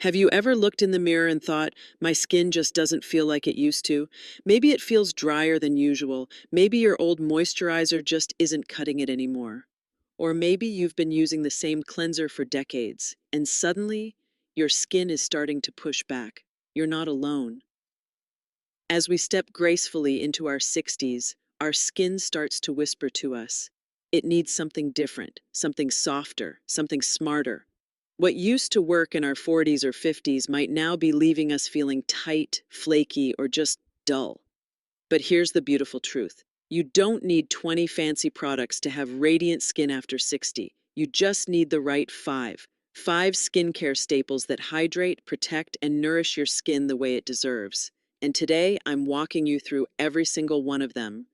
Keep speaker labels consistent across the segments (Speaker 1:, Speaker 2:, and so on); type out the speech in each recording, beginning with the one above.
Speaker 1: Have you ever looked in the mirror and thought, my skin just doesn't feel like it used to? Maybe it feels drier than usual. Maybe your old moisturizer just isn't cutting it anymore. Or maybe you've been using the same cleanser for decades, and suddenly your skin is starting to push back. You're not alone. As we step gracefully into our 60s, our skin starts to whisper to us. It needs something different, something softer, something smarter. What used to work in our 40s or 50s might now be leaving us feeling tight, flaky, or just dull. But here's the beautiful truth. You don't need 20 fancy products to have radiant skin after 60. You just need the right five. Five skincare staples that hydrate, protect, and nourish your skin the way it deserves. And today, I'm walking you through every single one of them.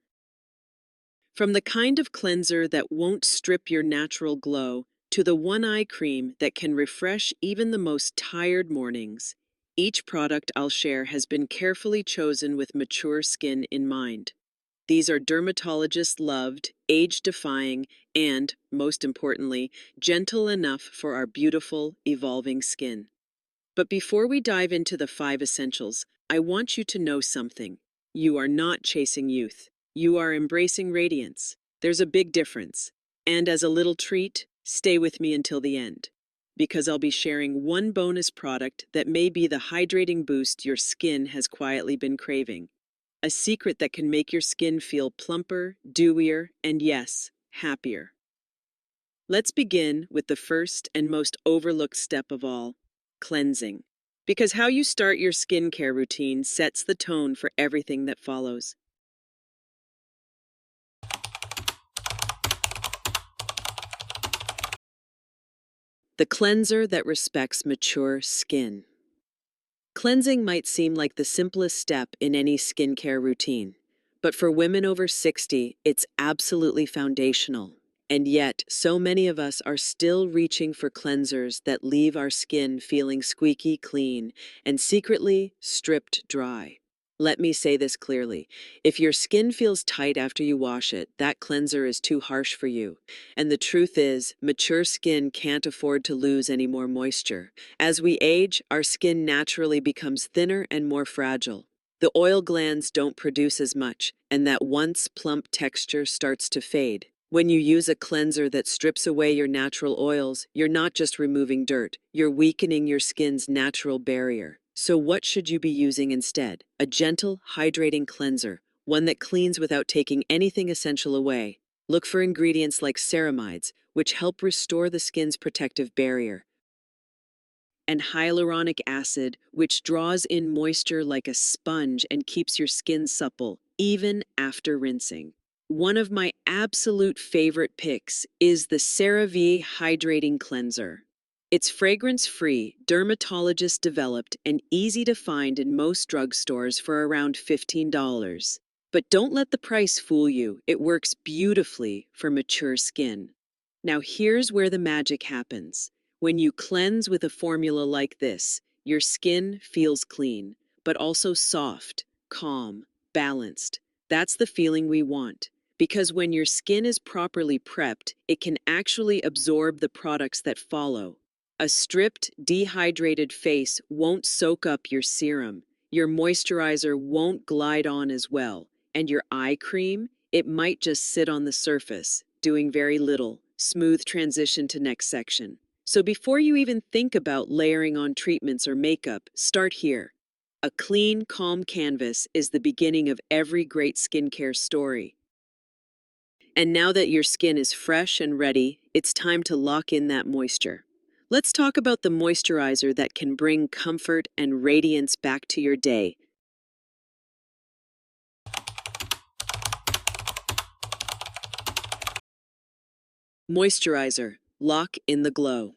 Speaker 1: From the kind of cleanser that won't strip your natural glow to the one-eye cream that can refresh even the most tired mornings, each product I'll share has been carefully chosen with mature skin in mind. These are dermatologist-loved, age-defying, and, most importantly, gentle enough for our beautiful, evolving skin. But before we dive into the five essentials, I want you to know something. You are not chasing youth. You are embracing radiance. There's a big difference. And as a little treat, stay with me until the end, because I'll be sharing one bonus product that may be the hydrating boost your skin has quietly been craving. A secret that can make your skin feel plumper, dewier, and yes, happier. Let's begin with the first and most overlooked step of all, cleansing. Because how you start your skincare routine sets the tone for everything that follows. The cleanser that respects mature skin. Cleansing might seem like the simplest step in any skincare routine, but for women over 60, it's absolutely foundational. And yet, so many of us are still reaching for cleansers that leave our skin feeling squeaky clean and secretly stripped dry. Let me say this clearly. If your skin feels tight after you wash it, that cleanser is too harsh for you. And the truth is, mature skin can't afford to lose any more moisture. As we age, our skin naturally becomes thinner and more fragile. The oil glands don't produce as much, and that once plump texture starts to fade. When you use a cleanser that strips away your natural oils, you're not just removing dirt, you're weakening your skin's natural barrier. So what should you be using instead? A gentle, hydrating cleanser, one that cleans without taking anything essential away. Look for ingredients like ceramides, which help restore the skin's protective barrier, and hyaluronic acid, which draws in moisture like a sponge and keeps your skin supple, even after rinsing. One of my absolute favorite picks is the CeraVe Hydrating Cleanser. It's fragrance-free, dermatologist-developed, and easy to find in most drugstores for around $15. But don't let the price fool you. It works beautifully for mature skin. Now here's where the magic happens. When you cleanse with a formula like this, your skin feels clean, but also soft, calm, balanced. That's the feeling we want. Because when your skin is properly prepped, it can actually absorb the products that follow. A stripped, dehydrated face won't soak up your serum. Your moisturizer won't glide on as well. And your eye cream, it might just sit on the surface, doing very little. Smooth transition to next section. So before you even think about layering on treatments or makeup, start here. A clean, calm canvas is the beginning of every great skincare story. And now that your skin is fresh and ready, it's time to lock in that moisture. Let's talk about the moisturizer that can bring comfort and radiance back to your day. Moisturizer. Lock in the glow.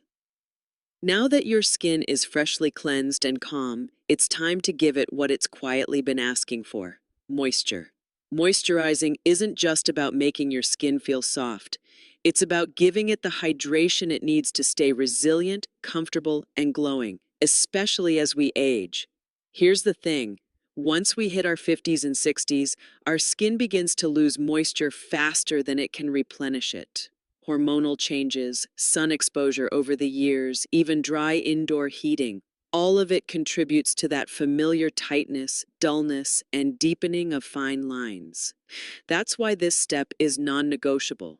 Speaker 1: Now that your skin is freshly cleansed and calm, it's time to give it what it's quietly been asking for: moisture. Moisturizing isn't just about making your skin feel soft. It's about giving it the hydration it needs to stay resilient, comfortable, and glowing, especially as we age. Here's the thing. Once we hit our 50s and 60s, our skin begins to lose moisture faster than it can replenish it. Hormonal changes, sun exposure over the years, even dry indoor heating, All of it contributes to that familiar tightness, dullness, and deepening of fine lines. That's why this step is non-negotiable.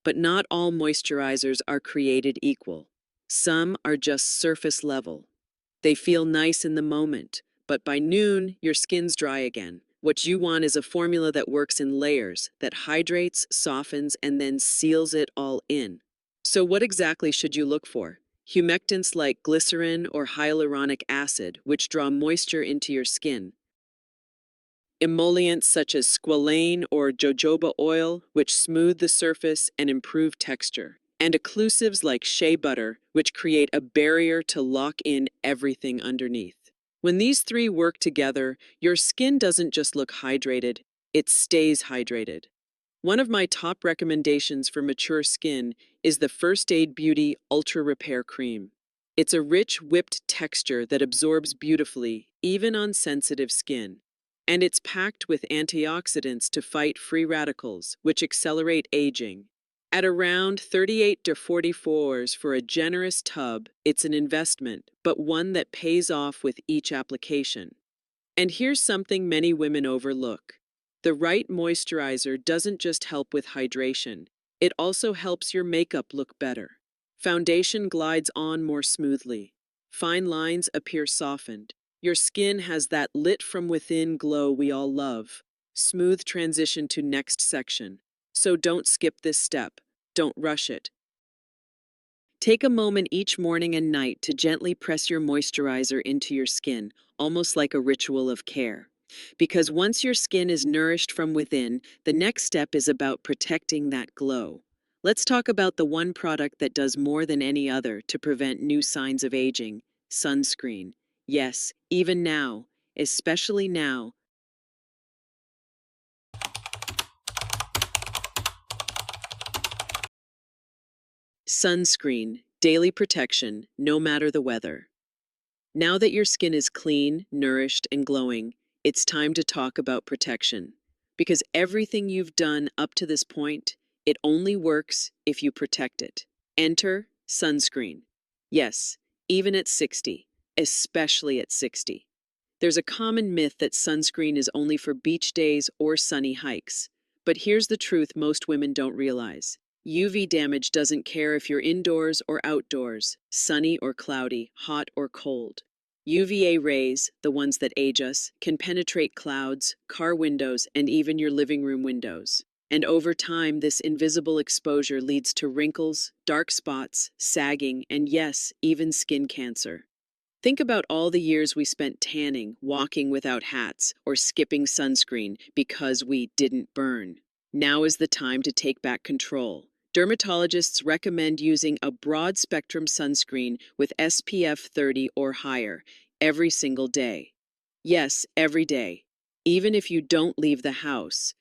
Speaker 1: But not all moisturizers are created equal. Some are just surface level. They feel nice in the moment, but by noon, your skin's dry again. What you want is a formula that works in layers, that hydrates, softens, and then seals it all in. So what exactly should you look for? Humectants like glycerin or hyaluronic acid, which draw moisture into your skin. Emollients such as squalane or jojoba oil, which smooth the surface and improve texture. And occlusives like shea butter, which create a barrier to lock in everything underneath. When these three work together, your skin doesn't just look hydrated, it stays hydrated. One of my top recommendations for mature skin is the First Aid Beauty Ultra Repair Cream. It's a rich, whipped texture that absorbs beautifully, even on sensitive skin. And it's packed with antioxidants to fight free radicals, which accelerate aging. At around 38 to 44s for a generous tub, it's an investment, but one that pays off with each application. And here's something many women overlook. The right moisturizer doesn't just help with hydration, it also helps your makeup look better. Foundation glides on more smoothly. Fine lines appear softened. Your skin has that lit from within glow we all love. Smooth transition to next section. So don't skip this step. Don't rush it. Take a moment each morning and night to gently press your moisturizer into your skin, almost like a ritual of care. Because once your skin is nourished from within, the next step is about protecting that glow. Let's talk about the one product that does more than any other to prevent new signs of aging: sunscreen. Yes, even now, especially now. Sunscreen, daily protection, no matter the weather. Now that your skin is clean, nourished, and glowing, it's time to talk about protection. Because everything you've done up to this point, it only works if you protect it. Enter sunscreen. Yes, even at 60, especially at 60. There's a common myth that sunscreen is only for beach days or sunny hikes. But here's the truth most women don't realize. UV damage doesn't care if you're indoors or outdoors, sunny or cloudy, hot or cold. UVA rays, the ones that age us, can penetrate clouds, car windows, and even your living room windows. And over time, this invisible exposure leads to wrinkles, dark spots, sagging, and yes, even skin cancer. Think about all the years we spent tanning, walking without hats, or skipping sunscreen because we didn't burn. Now is the time to take back control. Dermatologists recommend using a broad spectrum sunscreen with SPF 30 or higher every single day. Yes, every day, even if you don't leave the house.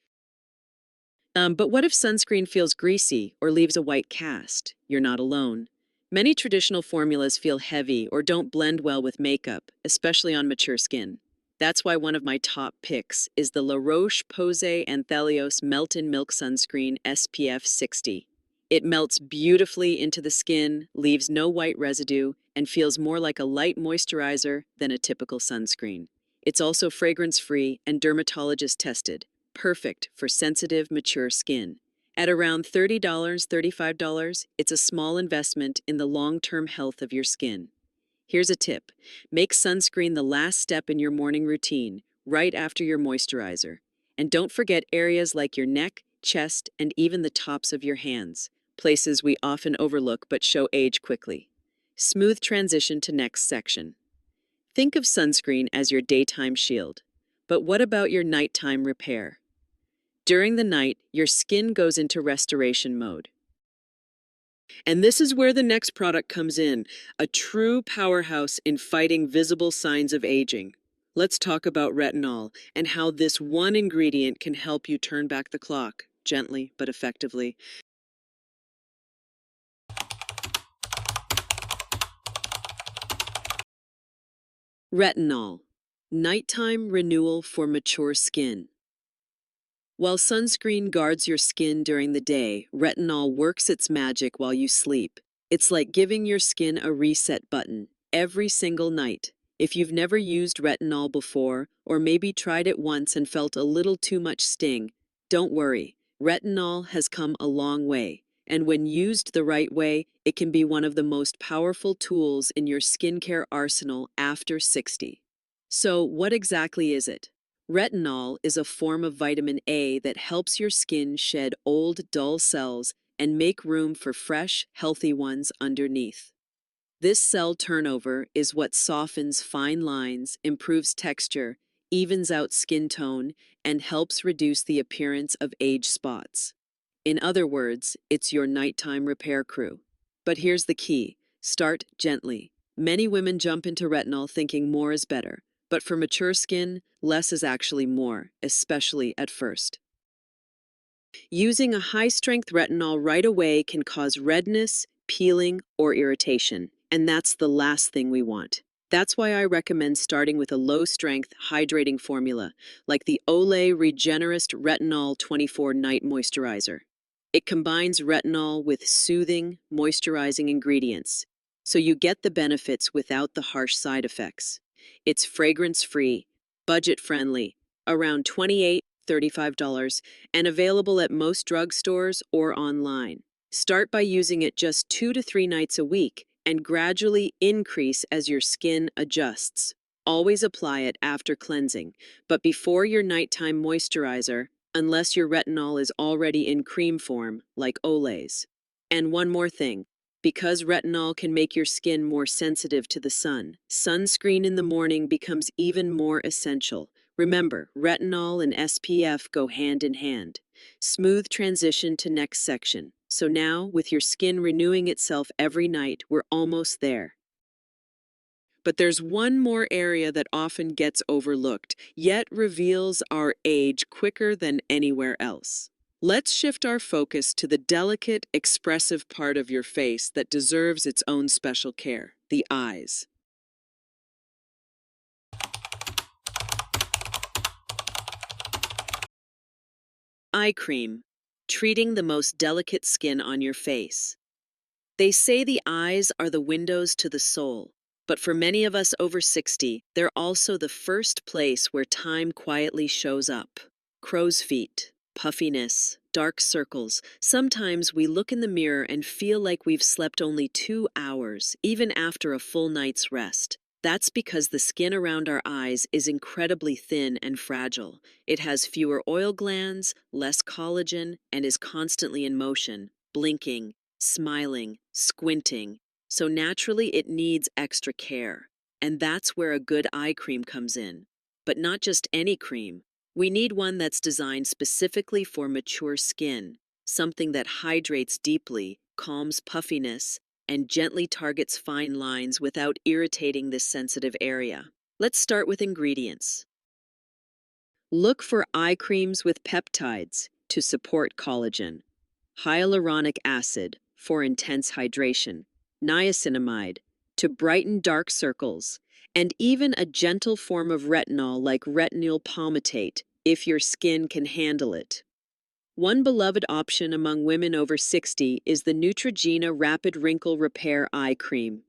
Speaker 1: But what if sunscreen feels greasy or leaves a white cast? You're not alone. Many traditional formulas feel heavy or don't blend well with makeup, especially on mature skin. That's why one of my top picks is the La Roche-Posay Anthelios Melt-in Milk Sunscreen SPF 60. It melts beautifully into the skin, leaves no white residue, and feels more like a light moisturizer than a typical sunscreen. It's also fragrance-free and dermatologist tested, perfect for sensitive, mature skin. At around $30, $35, it's a small investment in the long-term health of your skin. Here's a tip. Make sunscreen the last step in your morning routine, right after your moisturizer. And don't forget areas like your neck, chest, and even the tops of your hands, places we often overlook but show age quickly. Smooth transition to next section. Think of sunscreen as your daytime shield. But what about your nighttime repair? During the night, your skin goes into restoration mode. And this is where the next product comes in, a true powerhouse in fighting visible signs of aging. Let's talk about retinol and how this one ingredient can help you turn back the clock, gently but effectively. Retinol, nighttime renewal for mature skin. While sunscreen guards your skin during the day, retinol works its magic while you sleep. It's like giving your skin a reset button. every single night. If you've never used retinol before, or maybe tried it once and felt a little too much sting, don't worry. Retinol has come a long way, and when used the right way, it can be one of the most powerful tools in your skincare arsenal after 60. So, what exactly is it? Retinol is a form of vitamin A that helps your skin shed old, dull cells and make room for fresh, healthy ones underneath. This cell turnover is what softens fine lines, improves texture, evens out skin tone, and helps reduce the appearance of age spots. In other words, it's your nighttime repair crew. But here's the key: start gently. Many women jump into retinol thinking more is better, but for mature skin, less is actually more, especially at first. Using a high-strength retinol right away can cause redness, peeling, or irritation, and that's the last thing we want. That's why I recommend starting with a low-strength, hydrating formula, like the Olay Regenerist Retinol 24 Night Moisturizer. It combines retinol with soothing, moisturizing ingredients, so you get the benefits without the harsh side effects. It's fragrance-free, budget-friendly, around $28–35, and available at most drugstores or online. Start by using it just 2 to 3 nights a week and gradually increase as your skin adjusts. Always apply it after cleansing, but before your nighttime moisturizer, unless your retinol is already in cream form, like Olay's. And one more thing. Because retinol can make your skin more sensitive to the sun, sunscreen in the morning becomes even more essential. Remember, retinol and SPF go hand in hand. Smooth transition to next section. So now, with your skin renewing itself every night, we're almost there. But there's one more area that often gets overlooked, yet reveals our age quicker than anywhere else. Let's shift our focus to the delicate, expressive part of your face that deserves its own special care: the eyes. Eye cream, treating the most delicate skin on your face. They say the eyes are the windows to the soul, but for many of us over 60, they're also the first place where time quietly shows up. Crow's feet, puffiness, dark circles. Sometimes we look in the mirror and feel like we've slept only 2 hours, even after a full night's rest. That's because the skin around our eyes is incredibly thin and fragile. It has fewer oil glands, less collagen, and is constantly in motion, blinking, smiling, squinting. So naturally it needs extra care. And that's where a good eye cream comes in. But not just any cream. We need one that's designed specifically for mature skin, something that hydrates deeply, calms puffiness, and gently targets fine lines without irritating this sensitive area. Let's start with ingredients. Look for eye creams with peptides to support collagen, hyaluronic acid for intense hydration, niacinamide to brighten dark circles, and even a gentle form of retinol like retinol palmitate if your skin can handle it. One beloved option among women over 60 is the Neutrogena Rapid Wrinkle Repair Eye Cream.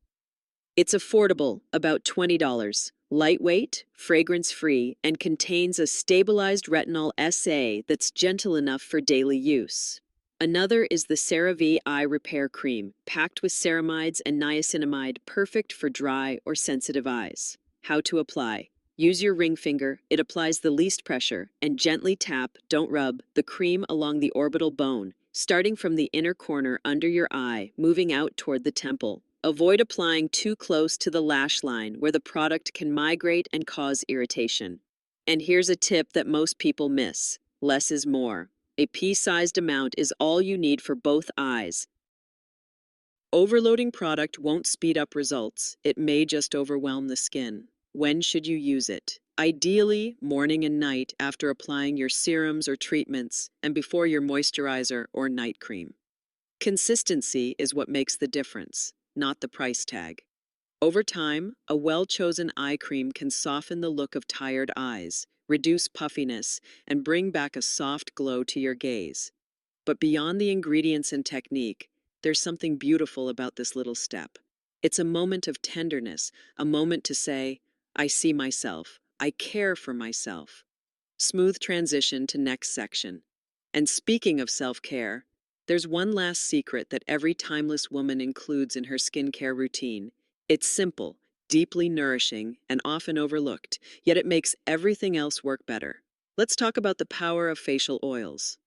Speaker 1: It's affordable, about $20, lightweight, fragrance-free, and contains a stabilized retinol SA that's gentle enough for daily use. Another is the CeraVe Eye Repair Cream, packed with ceramides and niacinamide, perfect for dry or sensitive eyes. How to apply. Use your ring finger, it applies the least pressure, and gently tap, don't rub, the cream along the orbital bone, starting from the inner corner under your eye, moving out toward the temple. Avoid applying too close to the lash line where the product can migrate and cause irritation. And here's a tip that most people miss: less is more. A pea-sized amount is all you need for both eyes. Overloading product won't speed up results, it may just overwhelm the skin. When should you use it? Ideally, morning and night after applying your serums or treatments, and before your moisturizer or night cream. Consistency is what makes the difference, not the price tag. Over time, a well-chosen eye cream can soften the look of tired eyes, reduce puffiness, and bring back a soft glow to your gaze. But beyond the ingredients and technique, there's something beautiful about this little step. It's a moment of tenderness, a moment to say, I see myself, I care for myself. Smooth transition to next section. And speaking of self-care, there's one last secret that every timeless woman includes in her skincare routine. It's simple, deeply nourishing, and often overlooked, yet it makes everything else work better. Let's talk about the power of facial oils.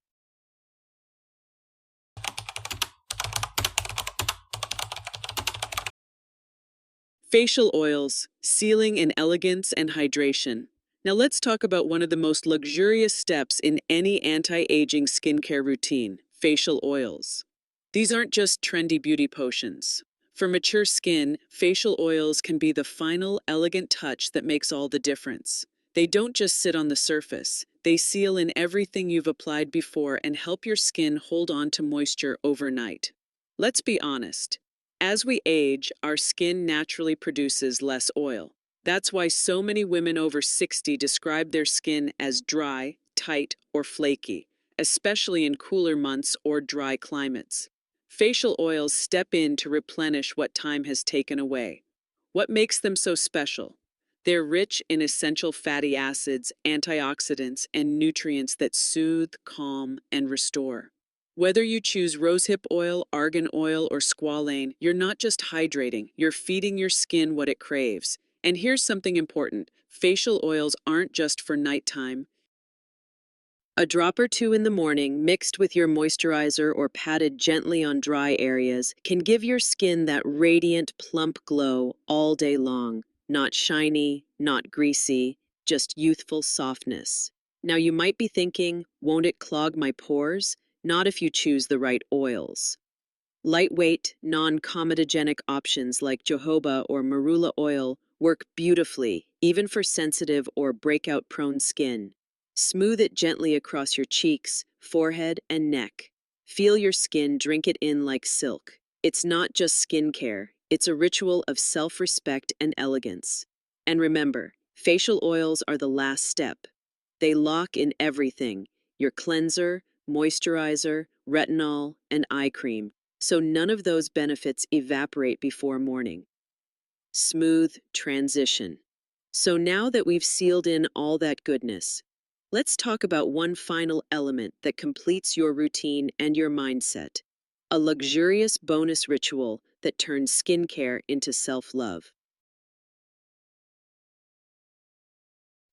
Speaker 1: Facial oils, sealing in elegance and hydration. Now let's talk about one of the most luxurious steps in any anti-aging skincare routine, facial oils. These aren't just trendy beauty potions. For mature skin, facial oils can be the final, elegant touch that makes all the difference. They don't just sit on the surface. They seal in everything you've applied before and help your skin hold on to moisture overnight. Let's be honest. As we age, our skin naturally produces less oil. That's why so many women over 60 describe their skin as dry, tight, or flaky, especially in cooler months or dry climates. Facial oils step in to replenish what time has taken away. What makes them so special? They're rich in essential fatty acids, antioxidants, and nutrients that soothe, calm, and restore. Whether you choose rosehip oil, argan oil, or squalane, you're not just hydrating, you're feeding your skin what it craves. And here's something important. Facial oils aren't just for nighttime. A drop or two in the morning, mixed with your moisturizer or patted gently on dry areas, can give your skin that radiant, plump glow all day long. Not shiny, not greasy, just youthful softness. Now you might be thinking, won't it clog my pores? Not if you choose the right oils. Lightweight, non-comedogenic options like jojoba or marula oil work beautifully, even for sensitive or breakout-prone skin. Smooth it gently across your cheeks, forehead, and neck. Feel your skin drink it in like silk. It's not just skincare, it's a ritual of self-respect and elegance. And remember, facial oils are the last step. They lock in everything, your cleanser, moisturizer, retinol, and eye cream, so none of those benefits evaporate before morning. Smooth transition. So now that we've sealed in all that goodness, let's talk about one final element that completes your routine and your mindset. A luxurious bonus ritual that turns skincare into self-love.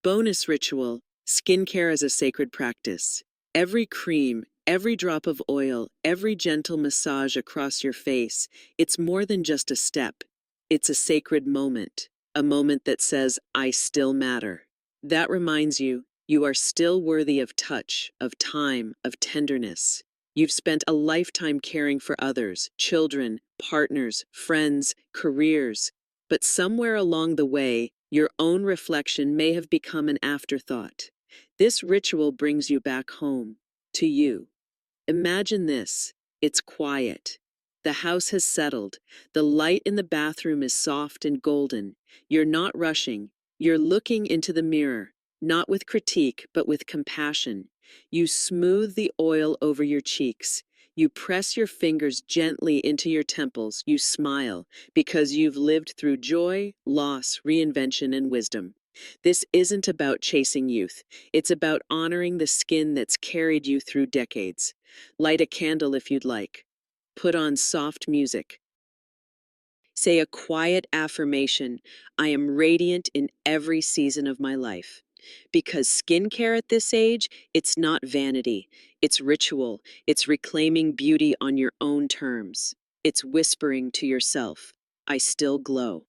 Speaker 1: Bonus ritual, skincare as a sacred practice. Every cream, every drop of oil, every gentle massage across your face, it's more than just a step. It's a sacred moment, a moment that says, I still matter. That reminds you, you are still worthy of touch, of time, of tenderness. You've spent a lifetime caring for others, children, partners, friends, careers. But somewhere along the way, your own reflection may have become an afterthought. This ritual brings you back home, to you. Imagine this. It's quiet. The house has settled. The light in the bathroom is soft and golden. You're not rushing. You're looking into the mirror, not with critique, but with compassion. You smooth the oil over your cheeks. You press your fingers gently into your temples. You smile because you've lived through joy, loss, reinvention, and wisdom. This isn't about chasing youth. It's about honoring the skin that's carried you through decades. Light a candle if you'd like. Put on soft music. Say a quiet affirmation, I am radiant in every season of my life. Because skincare at this age, it's not vanity, it's ritual, it's reclaiming beauty on your own terms. It's whispering to yourself, I still glow.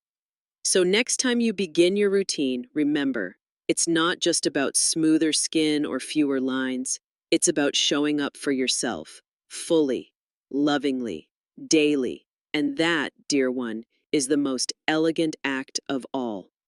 Speaker 1: So next time you begin your routine, remember, it's not just about smoother skin or fewer lines. It's about showing up for yourself, fully, lovingly, daily. And that, dear one, is the most elegant act of all.